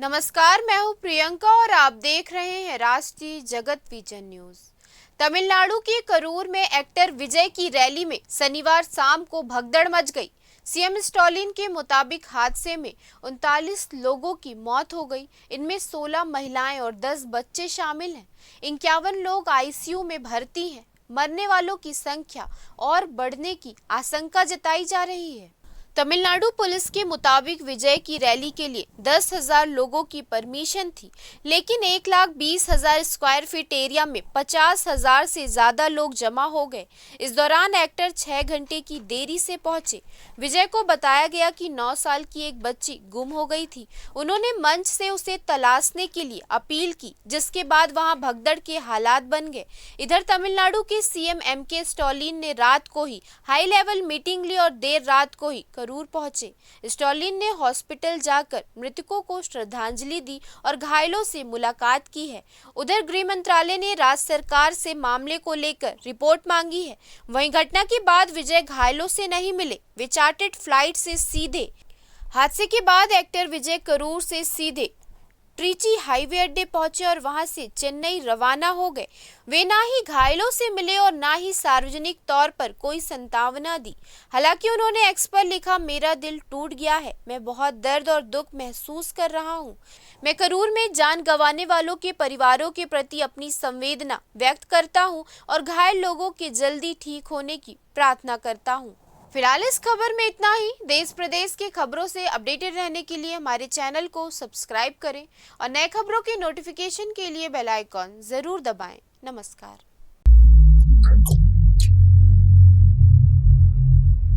नमस्कार, मैं हूं प्रियंका और आप देख रहे हैं राष्ट्रीय जगत विजन न्यूज। तमिलनाडु के करूर में एक्टर विजय की रैली में शनिवार शाम को भगदड़ मच गई। सीएम स्टालिन के मुताबिक हादसे में 39 लोगों की मौत हो गई। इनमें 16 महिलाएं और 10 बच्चे शामिल हैं। 51 लोग आईसीयू में भर्ती हैं। मरने वालों की संख्या और बढ़ने की आशंका जताई जा रही है। तमिलनाडु पुलिस के मुताबिक विजय की रैली के लिए 10,000 लोगों की परमिशन थी, लेकिन 1,20,000 स्क्वायर फीट एरिया में 50,000 से ज्यादा लोग जमा हो गए। इस दौरान एक्टर 6 घंटे की देरी से पहुंचे। विजय को बताया गया कि 9 साल की एक बच्ची गुम हो गई थी। उन्होंने मंच से उसे तलाशने के लिए अपील की, जिसके बाद वहां भगदड़ के हालात बन गए। इधर तमिलनाडु के सीएम एमके स्टालिन ने रात को ही हाई लेवल मीटिंग ली और देर रात को ही करूर पहुंचे। स्टालिन ने हॉस्पिटल जाकर मृतकों को श्रद्धांजलि दी और घायलों से मुलाकात की है। उधर गृह मंत्रालय ने राज्य सरकार से मामले को लेकर रिपोर्ट मांगी है। वहीं घटना के बाद विजय घायलों से नहीं मिले। वे चार्टर्ड फ्लाइट से सीधे हादसे के बाद एक्टर विजय करूर से सीधे ट्रिची हाईवे अड्डे पहुंचे और वहां से चेन्नई रवाना हो गए। वे ना ही घायलों से मिले और ना ही सार्वजनिक तौर पर कोई संतावना दी। हालांकि उन्होंने एक्स पर लिखा, मेरा दिल टूट गया है, मैं बहुत दर्द और दुख महसूस कर रहा हूं। मैं करूर में जान गंवाने वालों के परिवारों के प्रति अपनी संवेदना व्यक्त करता हूं और घायल लोगों के जल्दी ठीक होने की प्रार्थना करता हूं। फिलहाल इस खबर में इतना ही। देश प्रदेश की खबरों से अपडेटेड रहने के लिए हमारे चैनल को सब्सक्राइब करें और नए खबरों की नोटिफिकेशन के लिए बेल आइकॉन जरूर दबाएं। नमस्कार।